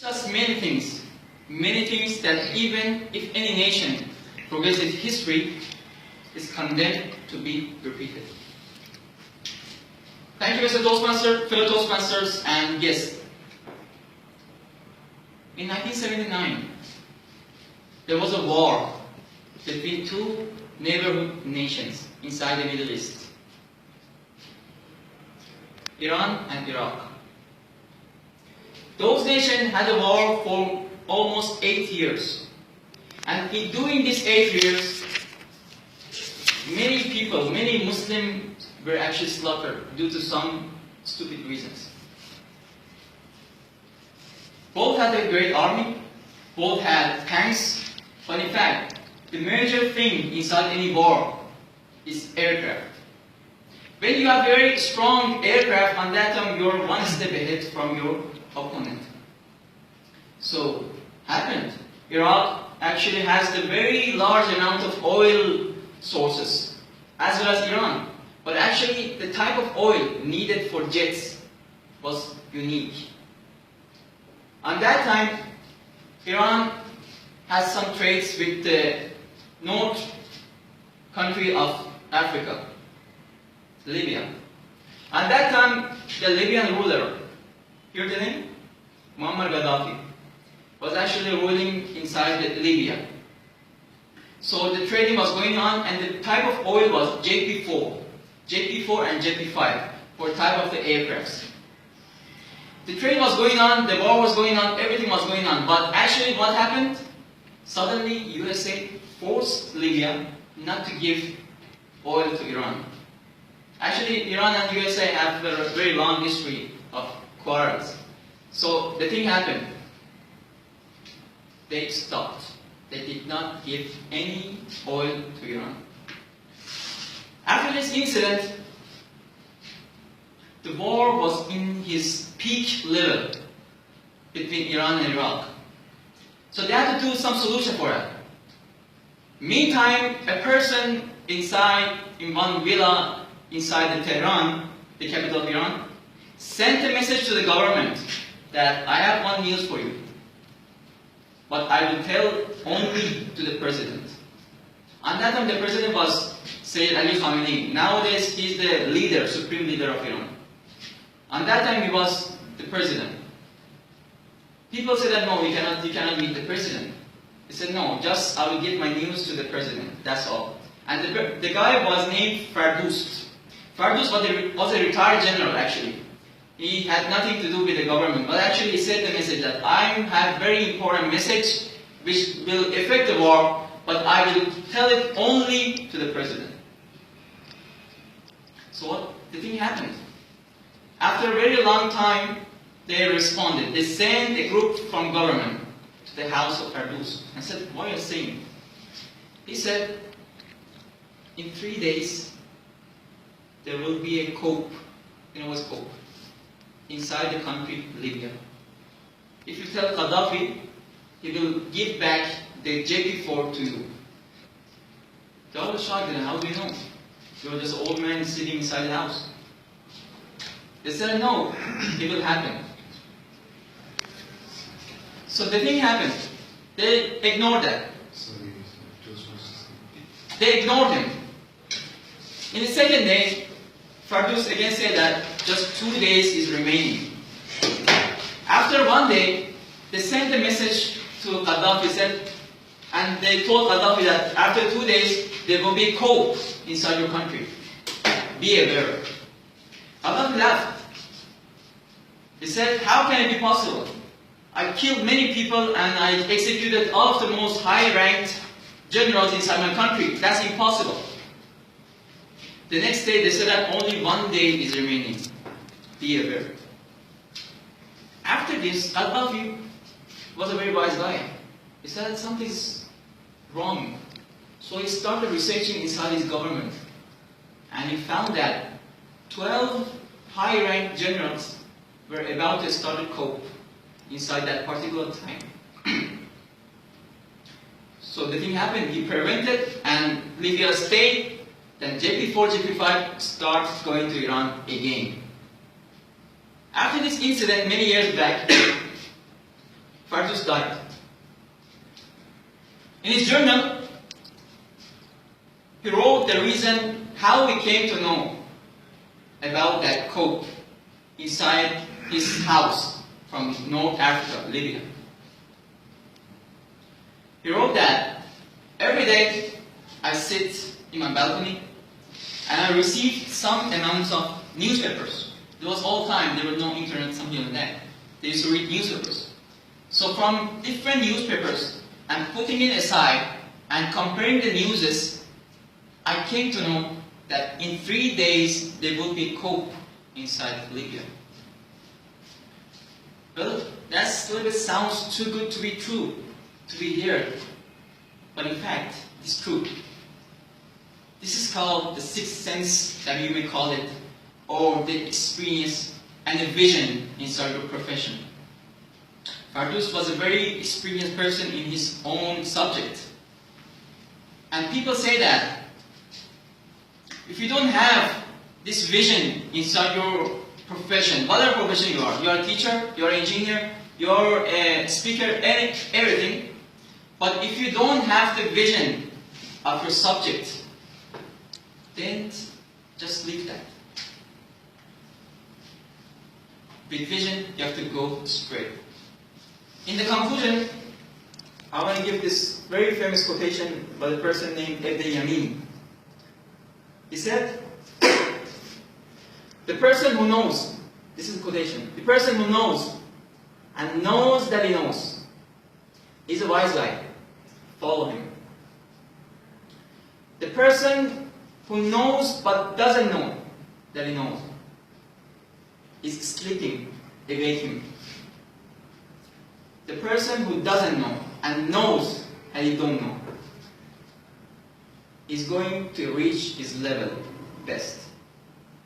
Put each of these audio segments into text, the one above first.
Just many things that even if any nation forgets its history, is condemned to be repeated. Thank you, Mr. Toastmaster, fellow Toastmasters, and guests. In 1979, there was a war between two neighborhood nations inside the Middle East, Iran and Iraq. Those nations had a war for almost 8 years. And during these 8 years, many people, many Muslims were actually slaughtered due to some stupid reasons. Both had a great army, both had tanks, but in fact, the major thing inside any war is aircraft. When you have very strong aircraft, on that time you're one step ahead from your opponent. So, happened. Iraq actually has the very large amount of oil sources, as well as Iran. But actually, the type of oil needed for jets was unique. On that time, Iran has some trades with the north country of Africa, Libya. At that time, the Libyan ruler, hear the name? Muammar Gaddafi, was actually ruling inside Libya. So the trading was going on, and the type of oil was JP4 and JP5 for type of the aircrafts. The trade was going on, the war was going on, everything was going on. But actually what happened? Suddenly USA forced Libya not to give oil to Iran. Actually, Iran and USA have a very long history of quarrels. So the thing happened. They stopped. They did not give any oil to Iran. After this incident, the war was in its peak level between Iran and Iraq. So they had to do some solution for it. Meantime, a person in one villa inside the Tehran, the capital of Iran, sent a message to the government that I have one news for you, but I will tell only to the president. At that time, the president was Sayyid Ali Khamenei. Nowadays, he is the leader, supreme leader of Iran. At that time, he was the president. People said that no, you cannot meet the president. He said no, just I will give my news to the president. That's all. And the guy was named Fardoust. Fardoust was a retired general actually. He had nothing to do with the government, but actually he said the message that I have very important message which will affect the war, but I will tell it only to the president. So what the thing happened? After a very long time, they responded. They sent a group from government to the house of Fardoust and said, what are you saying? He said, in 3 days, there will be a coup. You know what's coup? Inside the country, Libya. If you tell Gaddafi, he will give back the JP4 to you. They all were shocked. How do you know? You're just an old man sitting inside the house. They said, no, it will happen. So the thing happened. They ignored that. They ignored him. In the second day, Fardoust again said that just 2 days is remaining. After 1 day, they sent a message to Gaddafi, and they told Gaddafi that after 2 days, there will be a coup inside your country. Be aware. Gaddafi laughed. He said, how can it be possible? I killed many people and I executed all of the most high-ranked generals inside my country. That's impossible. The next day they said that only 1 day is remaining. Be aware. After this, Gaddafi was a very wise guy. He said that something's wrong. So he started researching inside his government. And he found that 12 high-ranked generals were about to start a coup inside that particular time. So the thing happened, he prevented and Libya stayed, then JP4, JP5 starts going to Iran again. After this incident, many years back, Fardus died. In his journal, he wrote the reason how he came to know about that coat inside his house from North Africa, Libya. He wrote that every day I sit in my balcony and I receive some amounts of newspapers. It was all time, there was no internet, something like that. They used to read newspapers. So from different newspapers, I'm putting it aside and comparing the newses, I came to know that in 3 days there would be coke inside Libya. Well, that little bit sounds too good to be true, to be here. But in fact, it's true. This is called the sixth sense, that you may call it, or the experience and the vision inside your profession. Fardus was a very experienced person in his own subject. And people say that if you don't have this vision inside your profession, whatever profession you are a teacher, you're an engineer, you're a speaker, everything, but if you don't have the vision of your subject, then just leave that. With vision, you have to go straight. In the conclusion, I want to give this very famous quotation by a person named Ibn Yamin. He said, the person who knows, this is a quotation, the person who knows and knows that he knows is a wise guy. Follow him. The person who knows but doesn't know that he knows is sleeping. Await him. The person who doesn't know and knows and he don't know is going to reach his level best.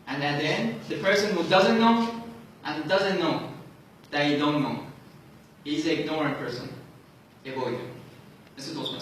And at the end, the person who doesn't know and doesn't know that he don't know is an ignorant person. Avoid him. This is all.